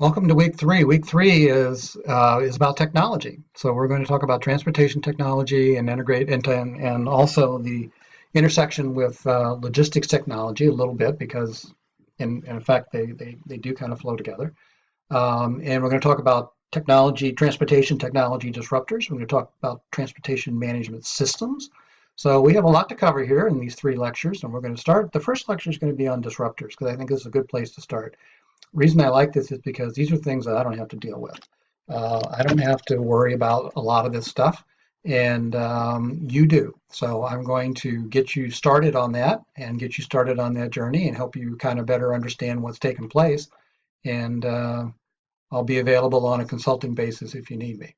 Welcome to week three. Week three is about technology. So we're going to talk about transportation technology and integrate and also the intersection with logistics technology a little bit because in effect they do kind of flow together. And we're going to talk about transportation technology disruptors. We're going to talk about transportation management systems. So we have a lot to cover here in these three lectures, and we're going to start. The first lecture is going to be on disruptors because I think this is a good place to start. Reason I like this is because these are things that I don't have to deal with. I don't have to worry about a lot of this stuff, and you do. So I'm going to get you started on that and get you started on that journey and help you kind of better understand what's taking place. And I'll be available on a consulting basis if you need me.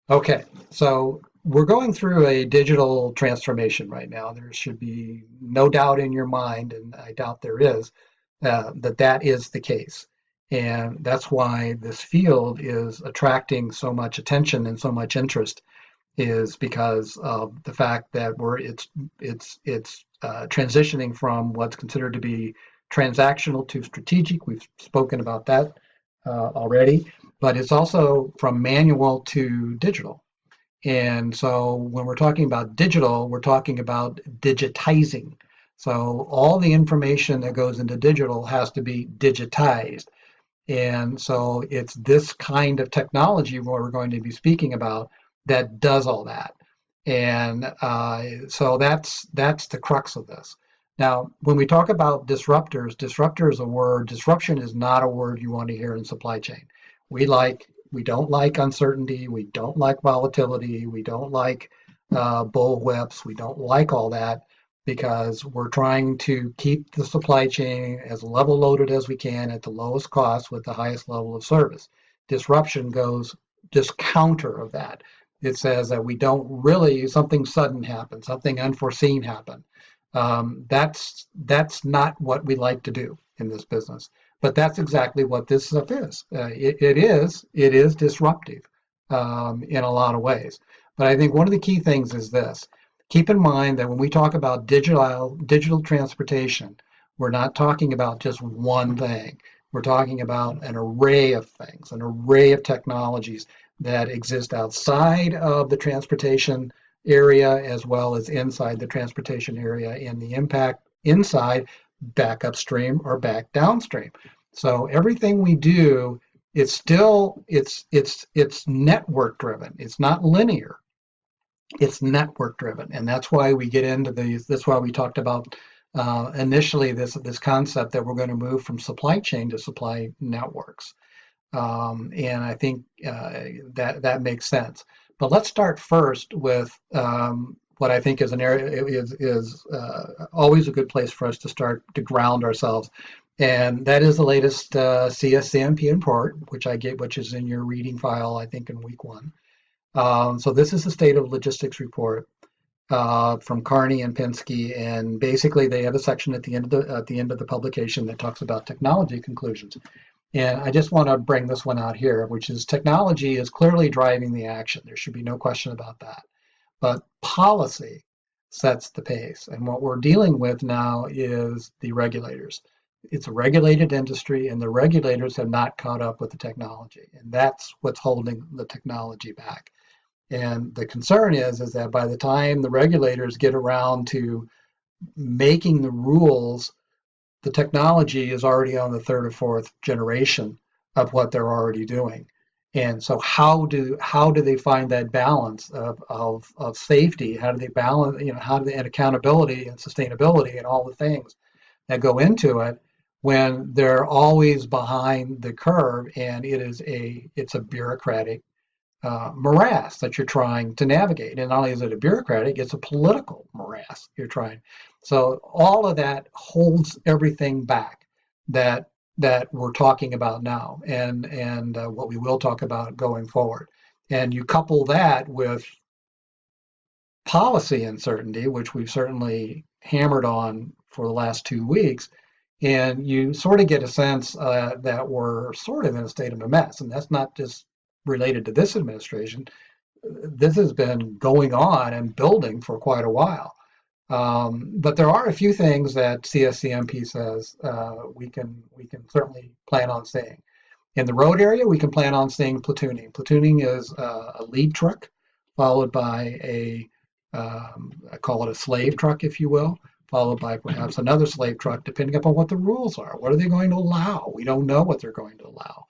Okay, so we're going through a digital transformation right now. There should be no doubt in your mind, and I doubt there is, that is the case. And that's why this field is attracting so much attention and so much interest, is because of the fact that it's transitioning from what's considered to be transactional to strategic. We've spoken about that already, but it's also from manual to digital. And so when we're talking about digital, we're talking about digitizing. So all the information that goes into digital has to be digitized. And so it's this kind of technology what we're going to be speaking about that does all that. And so that's the crux of this. Now, when we talk about disruptors, disruptor is a word. Disruption is not a word you want to hear in supply chain. We don't like uncertainty. We don't like volatility. We don't like bullwhips. We don't like all that because we're trying to keep the supply chain as level loaded as we can at the lowest cost with the highest level of service. Disruption goes just counter of that. It says that we don't really, something sudden happen, something unforeseen happen. That's not what we like to do in this business. But that's exactly what this stuff is. It is disruptive in a lot of ways. But I think one of the key things is this. Keep in mind that when we talk about digital transportation, we're not talking about just one thing. We're talking about an array of things, an array of technologies that exist outside of the transportation area as well as inside the transportation area, and the impact inside back upstream or back downstream. So everything we do, it's network driven. It's not linear. It's network driven, and that's why we get into these. That's why we talked about initially this concept that we're going to move from supply chain to supply networks, and I think that makes sense. But let's start first with what I think is an area is always a good place for us to start to ground ourselves, and that is the latest CSCMP report, which is in your reading file, I think, in week one. So this is the State of Logistics report from Carney and Penske, and basically they have a section at the end of the publication that talks about technology conclusions. And I just want to bring this one out here, which is technology is clearly driving the action. There should be no question about that. But policy sets the pace. And what we're dealing with now is the regulators. It's a regulated industry, and the regulators have not caught up with the technology. And that's what's holding the technology back. And the concern is that by the time the regulators get around to making the rules, the technology is already on the third or fourth generation of what they're already doing. And so how do they find that balance of safety? How do they balance, and accountability and sustainability and all the things that go into it when they're always behind the curve, and it's a bureaucratic morass that you're trying to navigate. And not only is it a bureaucratic, it's a political morass you're trying. So all of that holds everything back that we're talking about now, and what we will talk about going forward. And you couple that with policy uncertainty, which we've certainly hammered on for the last 2 weeks, and you sort of get a sense that we're sort of in a state of a mess. And that's not just related to this administration. This has been going on and building for quite a while. But there are a few things that CSCMP says we can certainly plan on saying. In the road area, we can plan on seeing platooning. Platooning is a lead truck followed by I call it a slave truck, if you will, followed by perhaps another slave truck, depending upon what the rules are. What are they going to allow? We don't know what they're going to allow.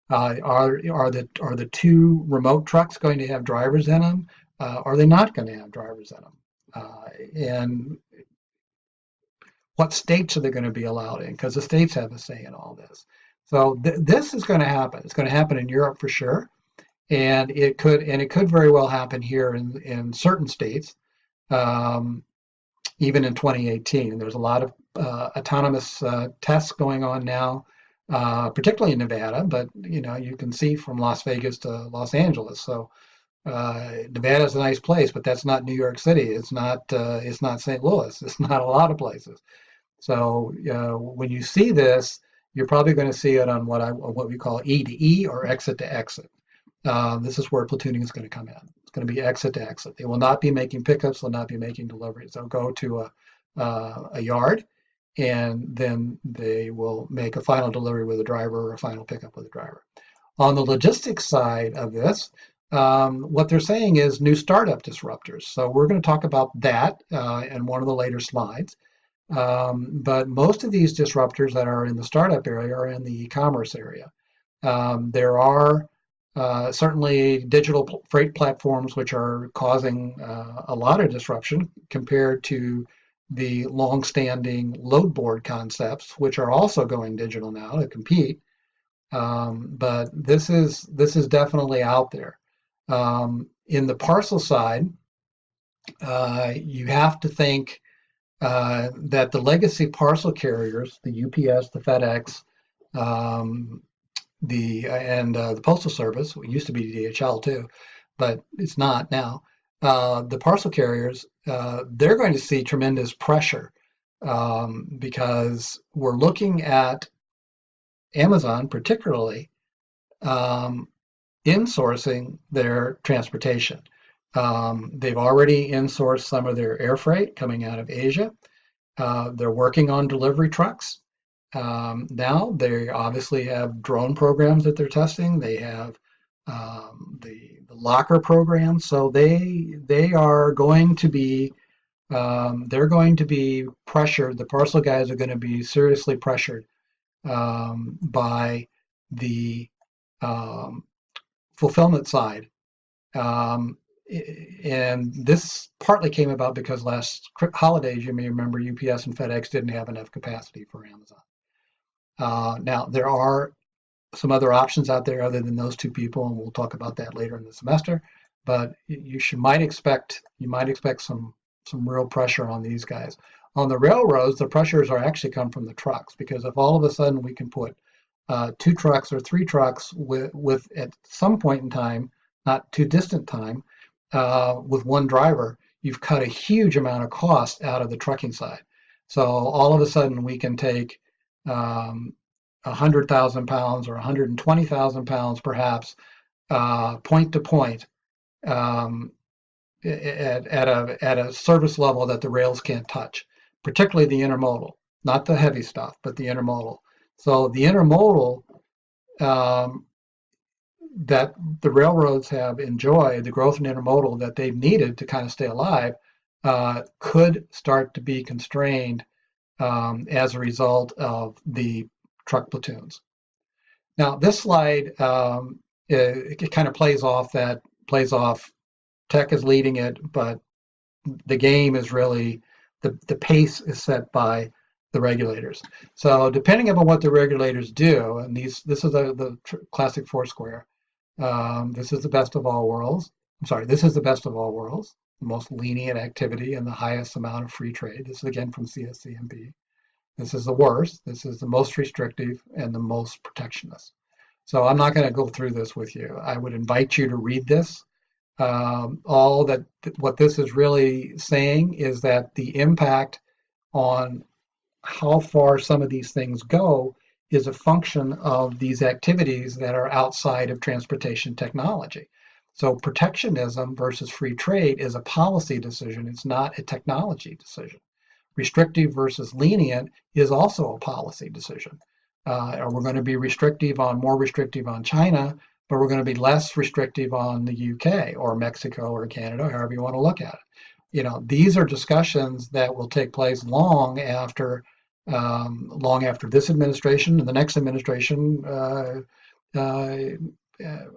Are the two remote trucks going to have drivers in them? Are they not going to have drivers in them? And what states are they going to be allowed in? Because the states have a say in all this. So this is going to happen. It's going to happen in Europe for sure, and it could very well happen here in certain states, even in 2018. There's a lot of autonomous tests going on now, particularly in Nevada. But you can see from Las Vegas to Los Angeles. So Nevada is a nice place, but that's not New York City. It's not St. Louis. It's not a lot of places. So when you see this, you're probably going to see it on what we call E to E or exit to exit. This is where platooning is going to come in. It's going to be exit to exit. They will not be making pickups. They'll not be making deliveries. They'll go to a yard, and then they will make a final delivery with a driver or a final pickup with a driver. On the logistics side of this, what they're saying is new startup disruptors. So we're going to talk about that in one of the later slides. But most of these disruptors that are in the startup area are in the e-commerce area. There are certainly digital freight platforms which are causing a lot of disruption compared to the long-standing load board concepts, which are also going digital now to compete. But this is definitely out there. In the parcel side, you have to think that the legacy parcel carriers, the UPS, the FedEx, the Postal Service, it used to be DHL too, but it's not now. The parcel carriers, they're going to see tremendous pressure because we're looking at Amazon particularly insourcing their transportation. They've already insourced some of their air freight coming out of Asia. They're working on delivery trucks. Now they obviously have drone programs that they're testing. They have the locker program. So they are going to be they're going to be pressured. The parcel guys are going to be seriously pressured by the fulfillment side. And this partly came about because last holidays, you may remember, UPS and FedEx didn't have enough capacity for Amazon. Now, there are some other options out there other than those two people, and we'll talk about that later in the semester. But you might expect some real pressure on these guys. On the railroads, the pressures are actually come from the trucks, because if all of a sudden we can put 2 trucks or 3 trucks with at some point in time, not too distant time, with one driver, you've cut a huge amount of cost out of the trucking side. So all of a sudden we can take 100,000 pounds or 120,000 pounds perhaps point to point at a service level that the rails can't touch, particularly the intermodal, not the heavy stuff, but the intermodal. So the intermodal that the railroads have enjoyed, the growth in intermodal that they've needed to kind of stay alive, could start to be constrained as a result of the truck platoons. Now, this slide, it kind of plays off tech is leading it, but the game is really, the pace is set by the regulators. So depending upon what the regulators do, and this is the classic Foursquare, this is the best of all worlds. I'm sorry, this is the best of all worlds, the most lenient activity and the highest amount of free trade. This is again from CSCMP. This is the worst. This is the most restrictive and the most protectionist. So I'm not going to go through this with you. I would invite you to read this. What this is really saying is that the impact on how far some of these things go is a function of these activities that are outside of transportation technology. So protectionism versus free trade is a policy decision. It's not a technology decision. Restrictive versus lenient is also a policy decision. or we're going to be more restrictive on China, but we're going to be less restrictive on the UK or Mexico or Canada, however you want to look at it. These are discussions that will take place long after this administration and the next administration uh,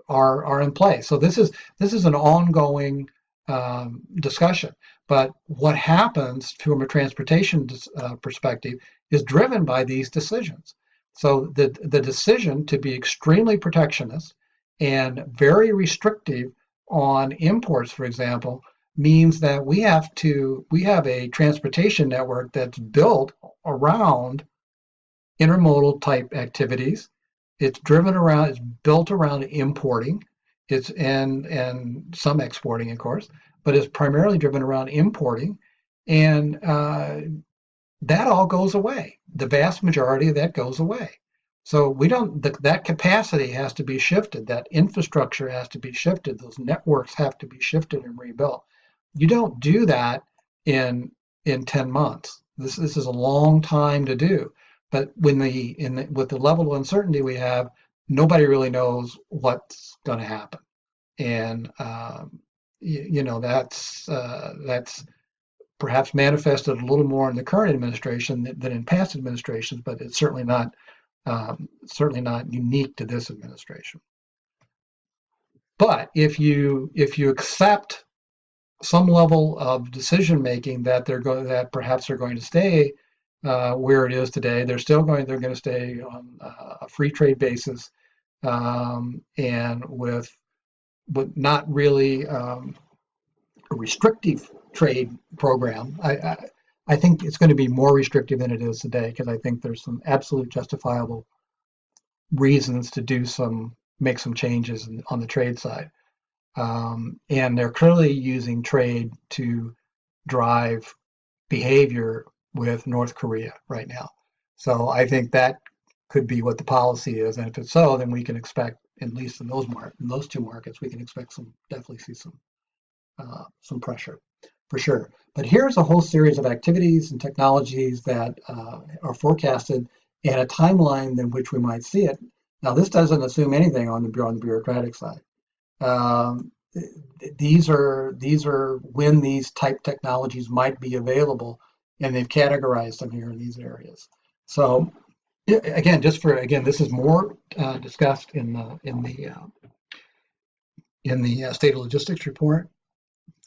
are in place. So this is an ongoing discussion. But what happens from a transportation perspective is driven by these decisions. So the decision to be extremely protectionist and very restrictive on imports, for example, means that we have a transportation network that's built around intermodal type activities. It's built around importing. And some exporting, of course, but it's primarily driven around importing, and that all goes away. The vast majority of that goes away. So that capacity has to be shifted. That infrastructure has to be shifted. Those networks have to be shifted and rebuilt. You don't do that in 10 months. This is a long time to do. But with the level of uncertainty we have, nobody really knows what's going to happen, and that's perhaps manifested a little more in the current administration than in past administrations, but it's certainly not unique to this administration. But if you accept some level of decision making that perhaps they're going to stay where it is today, they're going to stay on a free trade basis, and with not really a restrictive trade program. I think it's going to be more restrictive than it is today, because I think there's some absolute justifiable reasons to make some changes on the trade side. And they're clearly using trade to drive behavior with North Korea right now. So I think that could be what the policy is, and if it's so, then we can expect, at least in those two markets, we can expect definitely see some pressure for sure. But here's a whole series of activities and technologies that are forecasted and a timeline in which we might see it. Now, this doesn't assume anything on the bureaucratic side. These are when these type technologies might be available, and they've categorized them here in these areas. So again, this is more discussed in the State of Logistics report.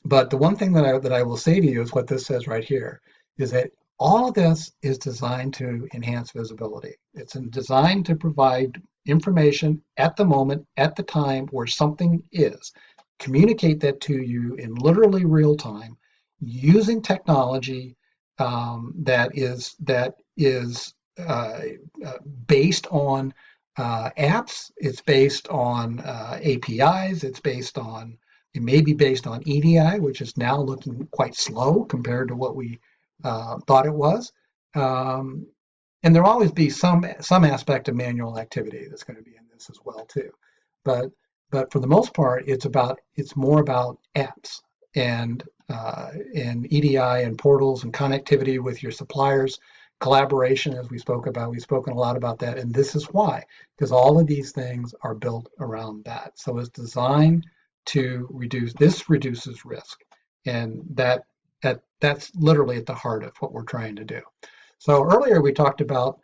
But the one thing that I will say to you is what this says right here, is that all of this is designed to enhance visibility. It's designed to provide information at the moment, at the time where something is. Communicate that to you in literally real time using technology that is based on apps. It's based on APIs. It may be based on EDI, which is now looking quite slow compared to what we thought it was. And there'll always be some aspect of manual activity that's going to be in this as well too. But for the most part, it's more about apps and EDI and portals and connectivity with your suppliers, collaboration, as we spoke about. We've spoken a lot about that, and this is why, because all of these things are built around that. So it's designed to reduces risk, and that's literally at the heart of what we're trying to do. So earlier we talked about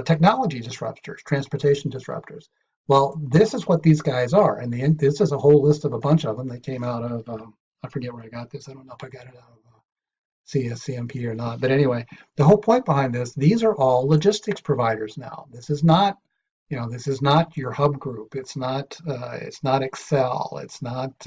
technology disruptors, transportation disruptors. Well, this is what these guys are, and this is a whole list of a bunch of them that came out of, I forget where I got this. I don't know if I got it out of CSCMP or not. But anyway, the whole point behind this, these are all logistics providers now. This is not your hub group. It's not Excel. It's not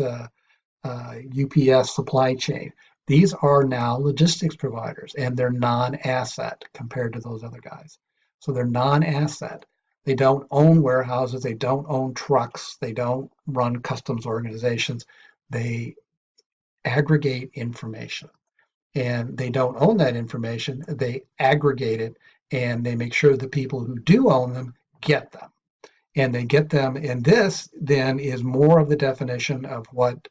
UPS supply chain. These are now logistics providers, and they're non-asset compared to those other guys. So they're non-asset. They don't own warehouses. They don't own trucks. They don't run customs organizations. They aggregate information, and they don't own that information. They aggregate it, and they make sure the people who do own them get them. And they get them, and this then is more of the definition of what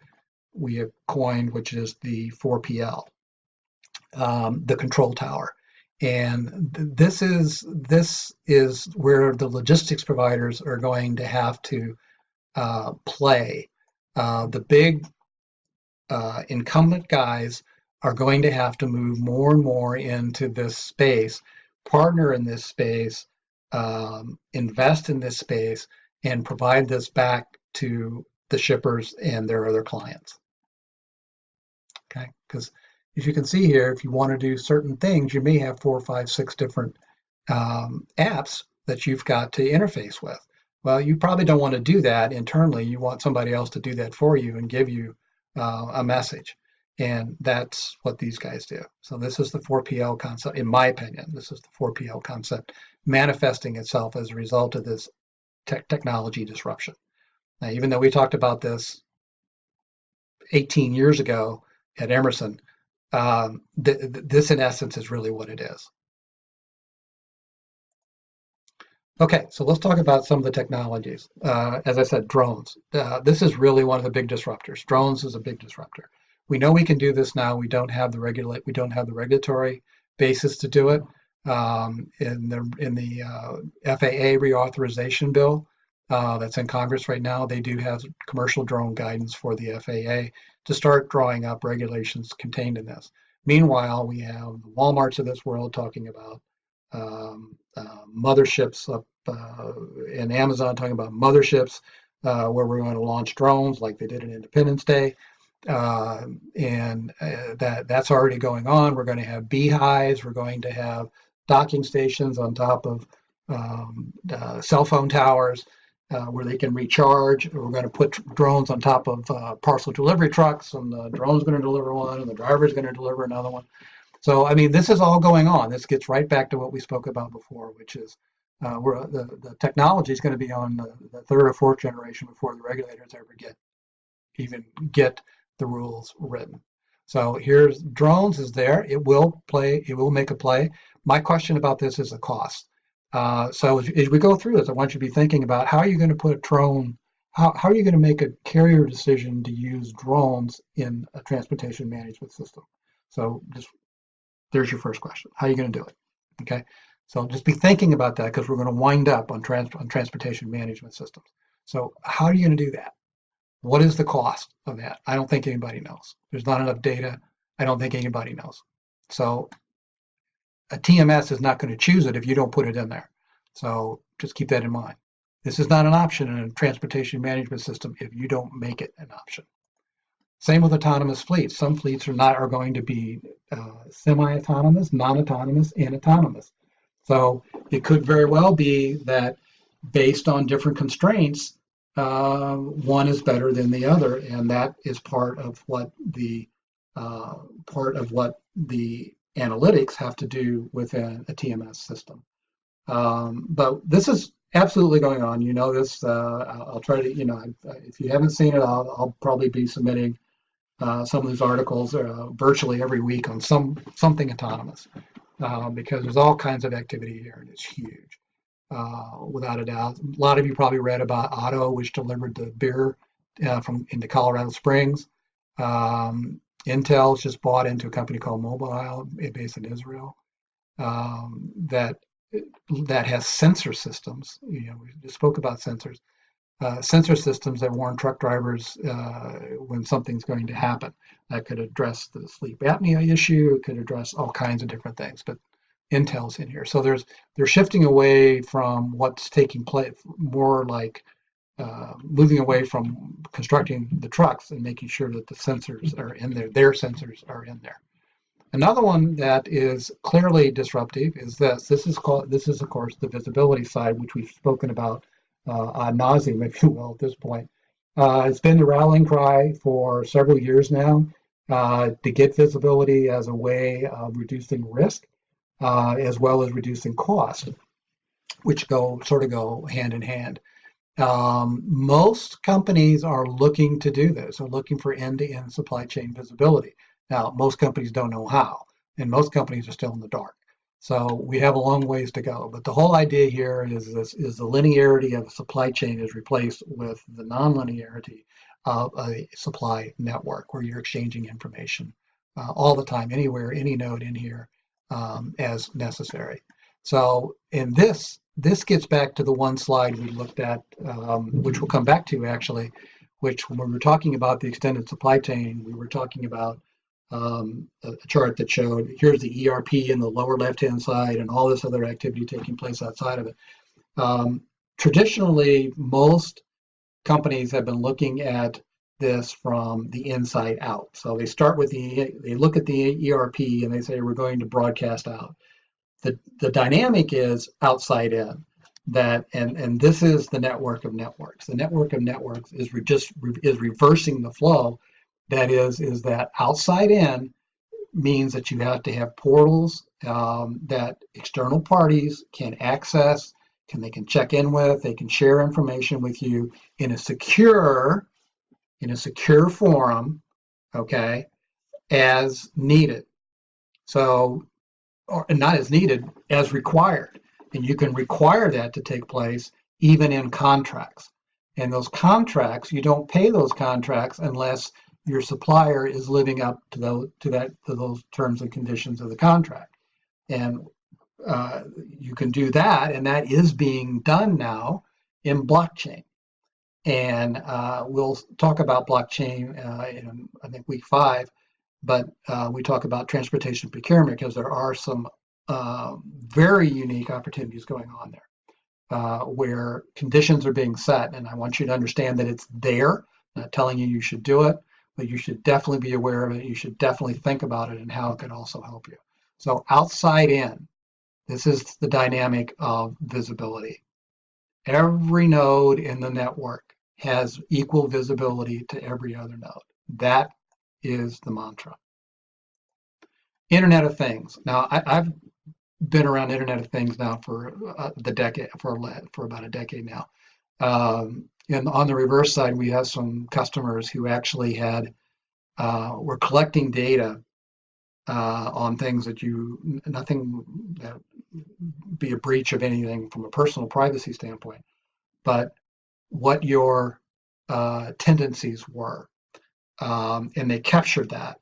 we have coined, which is the 4PL, the control tower. And this is where the logistics providers are going to have to play. The big incumbent guys are going to have to move more and more into this space, partner in this space, invest in this space, and provide this back to the shippers and their other clients. Okay, because as you can see here, if you want to do certain things, you may have 4, 5, 6 different apps that you've got to interface with. Well, you probably don't want to do that internally. You want somebody else to do that for you and give you a message. And that's what these guys do. So this is the 4PL concept, in my opinion. This is the 4PL concept manifesting itself as a result of this technology disruption. Now, even though we talked about this 18 years ago at Emerson, this in essence is really what it is. Okay, so let's talk about some of the technologies. As I said, drones. This is really one of the big disruptors. Drones is a big disruptor. We know we can do this now. We don't have the regulatory basis to do it. In the FAA reauthorization bill that's in Congress right now, they do have commercial drone guidance for the FAA to start drawing up regulations contained in this. Meanwhile, we have the Walmarts of this world talking about motherships up in Amazon talking about motherships where we're going to launch drones like they did in Independence Day. That's already going on. We're going to have beehives. We're going to have docking stations on top of cell phone towers where they can recharge. We're going to put drones on top of parcel delivery trucks, and the drone's going to deliver one, and the driver's going to deliver another one. So, I mean, this is all going on. This gets right back to what we spoke about before, which is the technology is going to be on the third or fourth generation before the regulators ever even get the rules written. So here's drones is there. It will make a play. My question about this is the cost. So as we go through this, I want you to be thinking about how are you going to put a drone, how are you going to make a carrier decision to use drones in a transportation management system? So just there's your first question. How are you going to do it? Okay. So just be thinking about that because we're going to wind up on transportation management systems. So how are you going to do that? What is the cost of that? I don't think anybody knows. There's not enough data. I don't think anybody knows. So a TMS is not going to choose it if you don't put it in there. So just keep that in mind. This is not an option in a transportation management system if you don't make it an option. Same with autonomous fleets. Some fleets are going to be semi-autonomous, non-autonomous, and autonomous. So it could very well be that based on different constraints, one is better than the other, and that is part of what the analytics have to do within a TMS system. But this is absolutely going on. You know this. I'll try to, if you haven't seen it, I'll probably be submitting some of these articles virtually every week on something autonomous because there's all kinds of activity here, and it's huge. Without a doubt. A lot of you probably read about Otto, which delivered the beer into Colorado Springs. Intel's just bought into a company called Mobile, based in Israel, that has sensor systems. We just spoke about sensors. Sensor systems that warn truck drivers when something's going to happen. That could address the sleep apnea issue. It could address all kinds of different things. But Intel's in here. So they're shifting away from what's taking place, more like moving away from constructing the trucks and making sure that the sensors are in there. Their sensors are in there. Another one that is clearly disruptive is this. This is of course the visibility side, which we've spoken about ad nauseum, if you will, at this point. It's been the rallying cry for several years now to get visibility as a way of reducing risk. As well as reducing cost, which go hand in hand. Most companies are looking to do this, are looking for end-to-end supply chain visibility. Now, most companies don't know how, and most companies are still in the dark. So we have a long ways to go. But the whole idea here is the linearity of a supply chain is replaced with the non-linearity of a supply network where you're exchanging information all the time, anywhere, any node in here. as necessary. So in this gets back to the one slide we looked at, which we'll come back to actually, which when we were talking about the extended supply chain, we were talking about a chart that showed here's the ERP in the lower left-hand side and all this other activity taking place outside of it. Traditionally, most companies have been looking at this from the inside out. So they start with they look at the ERP and they say we're going to broadcast out. The dynamic is outside in. That and this is the network of networks. The network of networks is reversing the flow. That is that outside in means that you have to have portals that external parties can access, they can check in with, they can share information with you in a secure forum, okay, as needed. So, or not as needed, as required. And you can require that to take place even in contracts. And those contracts, you don't pay those contracts unless your supplier is living up to those terms and conditions of the contract. And you can do that, and that is being done now in blockchain. And we'll talk about blockchain in, I think, week 5, but we talk about transportation procurement because there are some very unique opportunities going on there where conditions are being set. And I want you to understand that it's there, not telling you should do it, but you should definitely be aware of it. You should definitely think about it and how it can also help you. So outside in, this is the dynamic of visibility. Every node in the network has equal visibility to every other node. That is the mantra. Internet of Things. Now, I've been around Internet of Things now for about a decade now. And on the reverse side, we have some customers who actually were collecting data on things that nothing that be a breach of anything from a personal privacy standpoint, but what your tendencies were. And they captured that.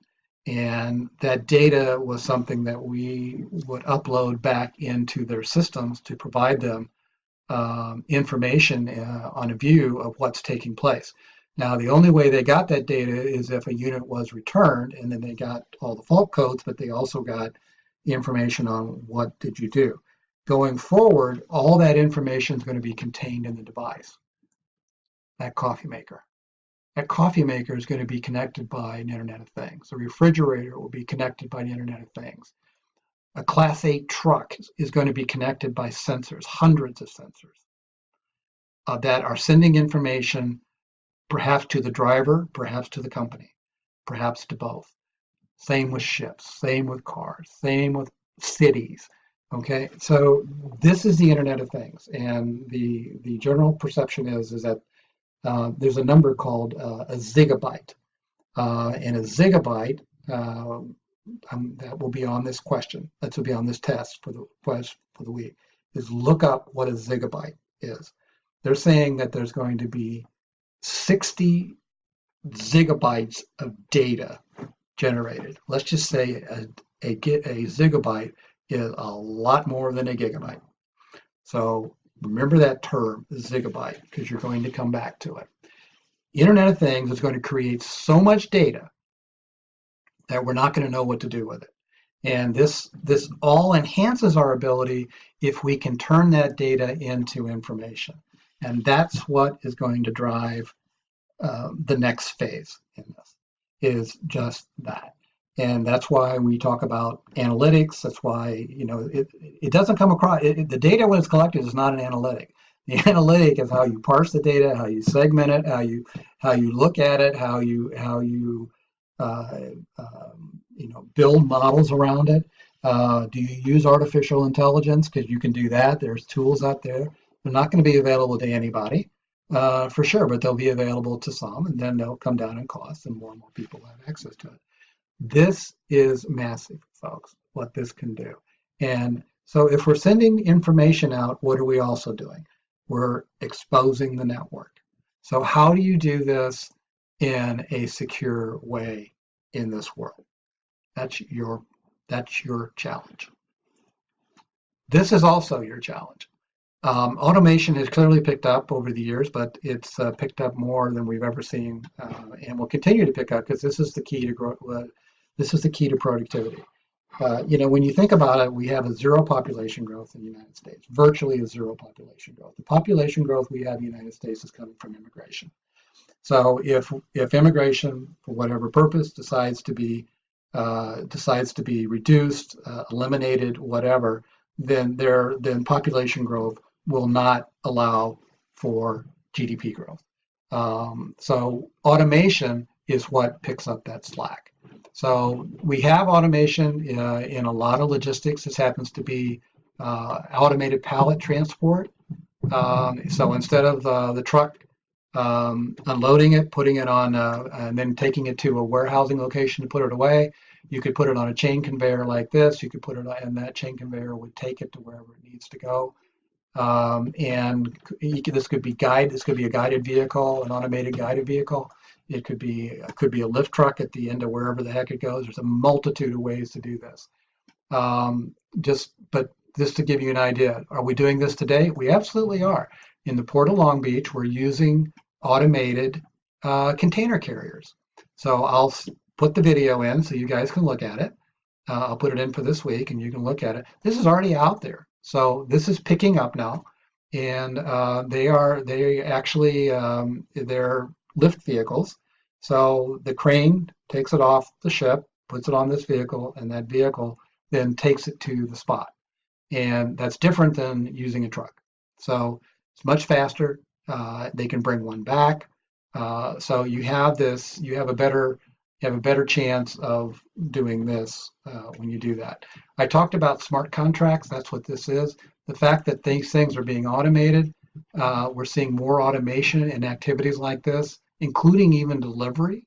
And that data was something that we would upload back into their systems to provide them information on a view of what's taking place. Now, the only way they got that data is if a unit was returned, and then they got all the fault codes, but they also got the information on what did you do. Going forward, all that information is going to be contained in the device, that coffee maker. That coffee maker is going to be connected by an Internet of Things. The refrigerator will be connected by the Internet of Things. A Class 8 truck is going to be connected by sensors, hundreds of sensors that are sending information perhaps to the driver, perhaps to the company, perhaps to both. Same with ships, same with cars, same with cities. Okay, so this is the Internet of Things, and the general perception is that there's a number called a zigabyte, and a zigabyte that will be on this question. That will be on this test for the week. Is look up what a zigabyte is. They're saying that there's going to be 60 gigabytes of data generated. Let's just say a gigabyte is a lot more than a gigabyte. So remember that term, zigabyte, because you're going to come back to it. Internet of Things is going to create so much data that we're not going to know what to do with it. And this all enhances our ability if we can turn that data into information. And that's what is going to drive the next phase in this, is just that. And that's why we talk about analytics. That's why, it doesn't come across, the data when it's collected is not an analytic. The analytic is how you parse the data, how you segment it, how you look at it, how you build models around it. Do you use artificial intelligence? Because you can do that. There's tools out there. They're not going to be available to anybody, for sure, but they'll be available to some, and then they'll come down in cost, and more people have access to it. This is massive, folks, what this can do. And so if we're sending information out, what are we also doing? We're exposing the network. So how do you do this in a secure way in this world? That's your challenge. This is also your challenge. Automation has clearly picked up over the years, but it's picked up more than we've ever seen, and will continue to pick up because this is the key to growth. This is the key to productivity. When you think about it, we have a zero population growth in the United States, virtually a zero population growth. The population growth we have in the United States is coming from immigration. So if immigration, for whatever purpose, decides to be reduced, eliminated, whatever, then population growth will not allow for GDP growth. So automation is what picks up that slack. So we have automation in a lot of logistics. This happens to be automated pallet transport. So instead of the truck unloading it, putting it on, and then taking it to a warehousing location to put it away, you could put it on a chain conveyor like this. You could put it on, and that chain conveyor would take it to wherever it needs to go. This could be a guided vehicle, an automated guided vehicle. It could be a lift truck at the end of wherever the heck it goes. There's a multitude of ways to do this. But just to give you an idea, are we doing this today? We absolutely are. In the Port of Long Beach, we're using automated container carriers. So I'll put the video in so you guys can look at it. I'll put it in for this week and you can look at it. This is already out there. So this is picking up now. And they're lift vehicles. So the crane takes it off the ship, puts it on this vehicle, and that vehicle then takes it to the spot. And that's different than using a truck. So it's much faster. They can bring one back. So you have a better chance of doing this when you do that. I talked about smart contracts. That's what this is. The fact that these things are being automated, we're seeing more automation in activities like this, including even delivery.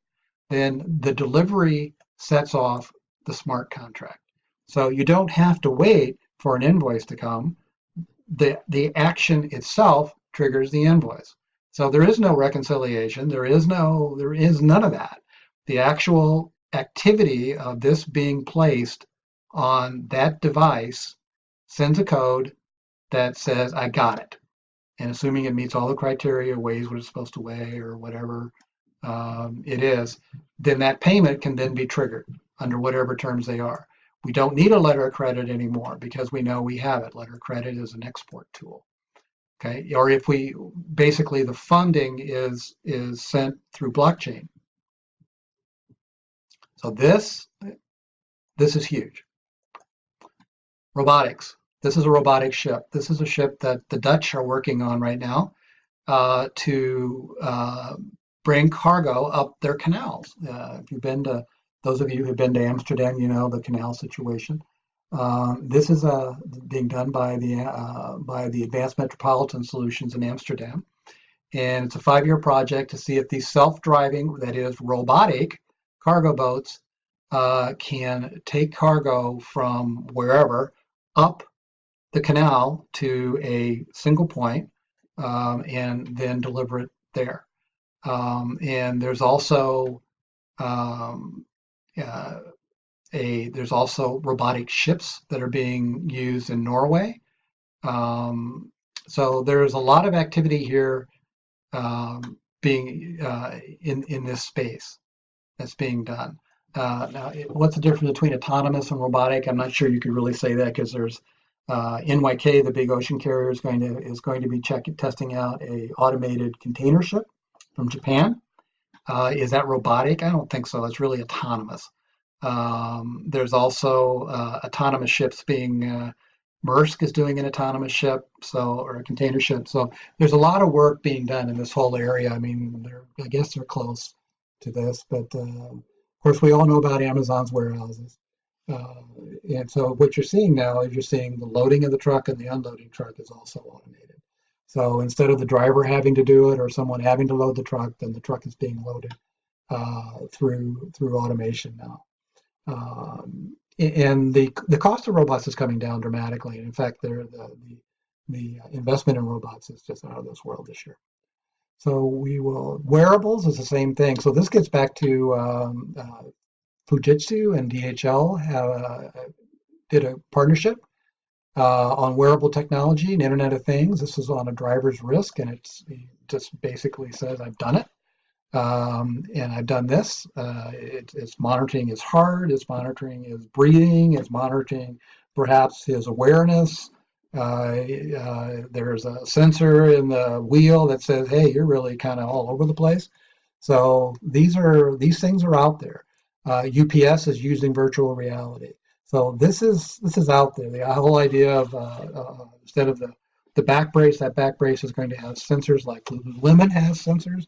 Then the delivery sets off the smart contract. So you don't have to wait for an invoice to come. The action itself triggers the invoice. So there is no reconciliation. There is none of that. The actual activity of this being placed on that device sends a code that says, I got it. And assuming it meets all the criteria, weighs what it's supposed to weigh or whatever it is, then that payment can then be triggered under whatever terms they are. We don't need a letter of credit anymore because we know we have it. Letter of credit is an export tool. Okay, or if basically the funding is sent through blockchain. So this is huge. Robotics. This is a robotic ship. This is a ship that the Dutch are working on right now to bring cargo up their canals. If you've been to, those of you who've been to Amsterdam, you know the canal situation. This is being done by the Advanced Metropolitan Solutions in Amsterdam, and it's a 5-year project to see if these self-driving, that is, robotic cargo boats can take cargo from wherever up the canal to a single point and then deliver it there. And there's also there's also robotic ships that are being used in Norway. So there's a lot of activity here being in this space that's being done. Now, what's the difference between autonomous and robotic? I'm not sure you could really say that because there's NYK, the big ocean carrier, is going to be testing out a automated container ship from Japan. Is that robotic? I don't think so. It's really autonomous. There's also autonomous ships being Maersk is doing an autonomous ship, or a container ship. So there's a lot of work being done in this whole area. I mean, I guess they're close to this, but of course we all know about Amazon's warehouses. And so what you're seeing now is you're seeing the loading of the truck and the unloading truck is also automated. So instead of the driver having to do it or someone having to load the truck, then the truck is being loaded through automation now. And the cost of robots is coming down dramatically. In fact, the investment in robots is just out of this world this year. So wearables is the same thing. So this gets back to Fujitsu and DHL did a partnership On wearable technology and Internet of Things. This is on a driver's risk, and it just basically says, I've done it. And I've done this. It's monitoring his heart, it's monitoring his breathing, it's monitoring perhaps his awareness. There's a sensor in the wheel that says, hey, you're really kind of all over the place. So these things are out there. UPS is using virtual reality. So this is out there. The whole idea of instead of the back brace, that back brace is going to have sensors like Lululemon has sensors.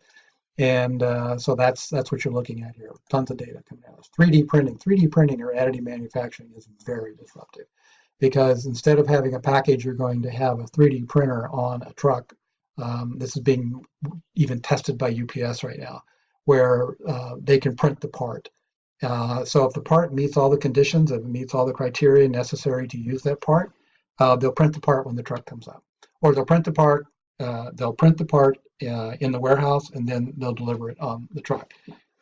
And so that's what you're looking at here. Tons of data coming out. 3D printing. 3D printing or additive manufacturing is very disruptive because instead of having a package, you're going to have a 3D printer on a truck. This is being even tested by UPS right now, where they can print the part. So if the part meets all the conditions, if it meets all the criteria necessary to use that part, they'll print the part when the truck comes up, or they'll print the part. In the warehouse, and then they'll deliver it on the truck.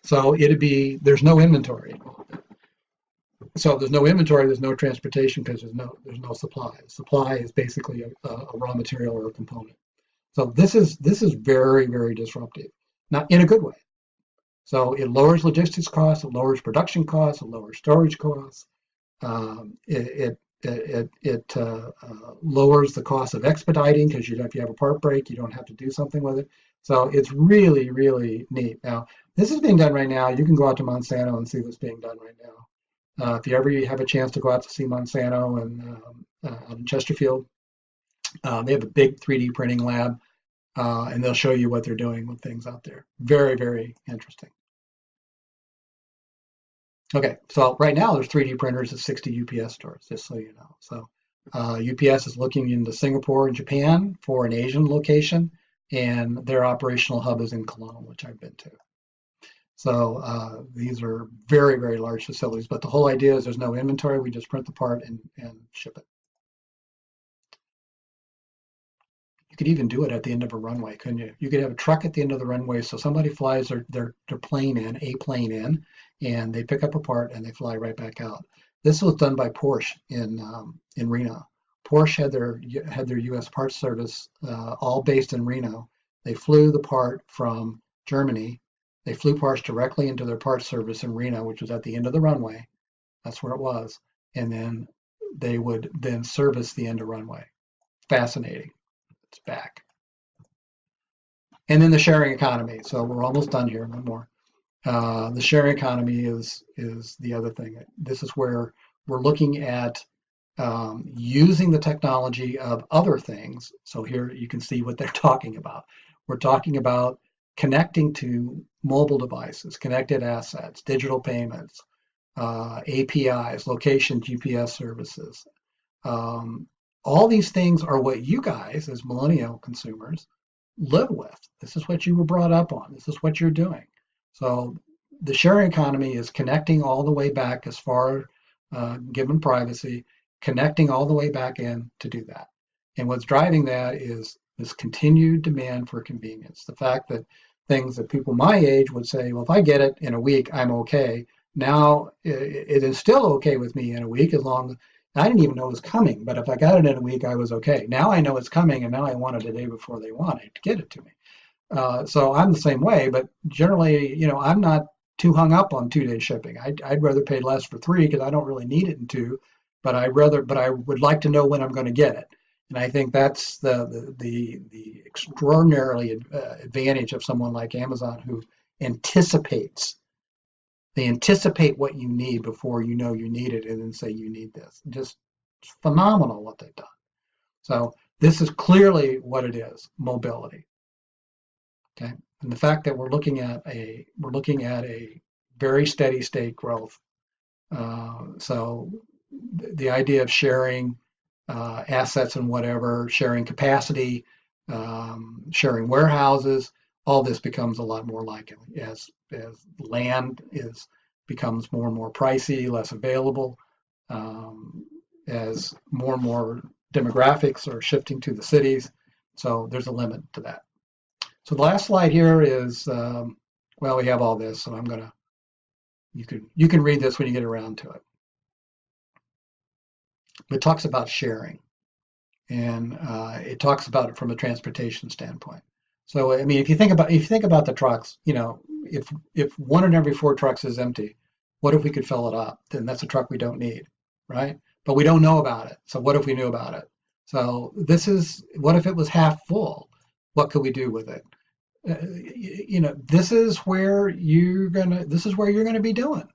So there's no inventory. So if there's no inventory, there's no transportation because there's no supply. Supply is basically a raw material or a component. So this is very, very disruptive, not in a good way. So it lowers logistics costs, it lowers production costs, it lowers storage costs. It lowers the cost of expediting because if you have a part break, you don't have to do something with it. So it's really, really neat. Now, this is being done right now. You can go out to Monsanto and see what's being done right now. If you ever have a chance to go out to see Monsanto in Chesterfield, they have a big 3D printing lab, and they'll show you what they're doing with things out there. Very, very interesting. Okay, so right now there's 3D printers at 60 UPS stores, just so you know. So UPS is looking into Singapore and Japan for an Asian location, and their operational hub is in Cologne, which I've been to. So these are very, very large facilities, but the whole idea is there's no inventory. We just print the part and ship it. You could even do it at the end of a runway, couldn't you? You could have a truck at the end of the runway, so somebody flies their plane in, and they pick up a part and they fly right back out. This was done by Porsche in Reno. Porsche had their U.S. parts service all based in Reno. They flew the part from Germany. They flew parts directly into their parts service in Reno, which was at the end of the runway. That's where it was, and then they would then service the end of runway. Fascinating. It's back. And then the sharing economy. So we're almost done here. One more. The sharing economy is the other thing. This is where we're looking at using the technology of other things. So here you can see what they're talking about. We're talking about connecting to mobile devices, connected assets, digital payments, APIs, location GPS services. All these things are what you guys, as millennial consumers, live with. This is what you were brought up on. This is what you're doing. So the sharing economy is connecting all the way back as far, given privacy, connecting all the way back in to do that. And what's driving that is this continued demand for convenience. The fact that things that people my age would say, well, if I get it in a week, I'm okay. Now it is still okay with me in a week as long as I didn't even know it was coming, but if I got it in a week, I was okay. Now I know it's coming, and now I want it a day before they want it to get it to me. So I'm the same way, but generally, I'm not too hung up on 2-day shipping. I'd rather pay less for 3 because I don't really need it in 2, but I would like to know when I'm going to get it. And I think that's the extraordinarily advantage of someone like Amazon who anticipates. They anticipate what you need before you know you need it and then say you need this. Just phenomenal what they've done. So this is clearly what it is, mobility. Okay. And the fact that we're looking at a very steady state growth. So the idea of sharing assets and whatever, sharing capacity, sharing warehouses, all this becomes a lot more likely as land becomes more and more pricey, less available, as more and more demographics are shifting to the cities. So there's a limit to that. So the last slide here is, well, we have all this, so you can read this when you get around to it. It talks about sharing. and it talks about it from a transportation standpoint. So I mean, if you think about the trucks, you know, if one in every four trucks is empty, what if we could fill it up? Then that's a truck we don't need, right? But we don't know about it. So what if we knew about it? So this is what if it was half full? What could we do with it? You know, this is where you're gonna be doing.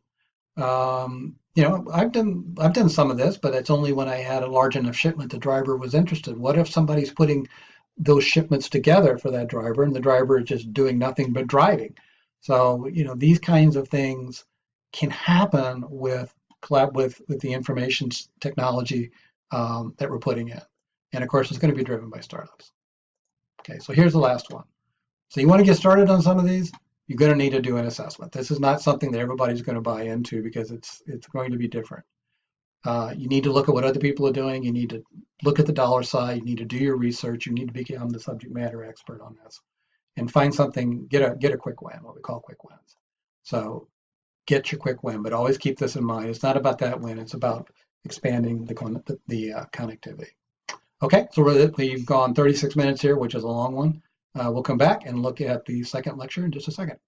You know, I've done some of this, but it's only when I had a large enough shipment the driver was interested. What if somebody's putting those shipments together for that driver and the driver is just doing nothing but driving? So, you know, these kinds of things can happen with with the information technology that we're putting in. And of course, it's going to be driven by startups. Okay, so here's the last one. So you want to get started on some of these, you're going to need to do an assessment. This is not something that everybody's going to buy into because it's going to be different. You need to look at what other people are doing. You need to look at the dollar side. You need to do your research. You need to become the subject matter expert on this, and find something. Get a quick win, what we call quick wins. So get your quick win, but always keep this in mind. It's not about that win. It's about expanding the connectivity. Okay, so we've gone 36 minutes here, which is a long one. We'll come back and look at the second lecture in just a second.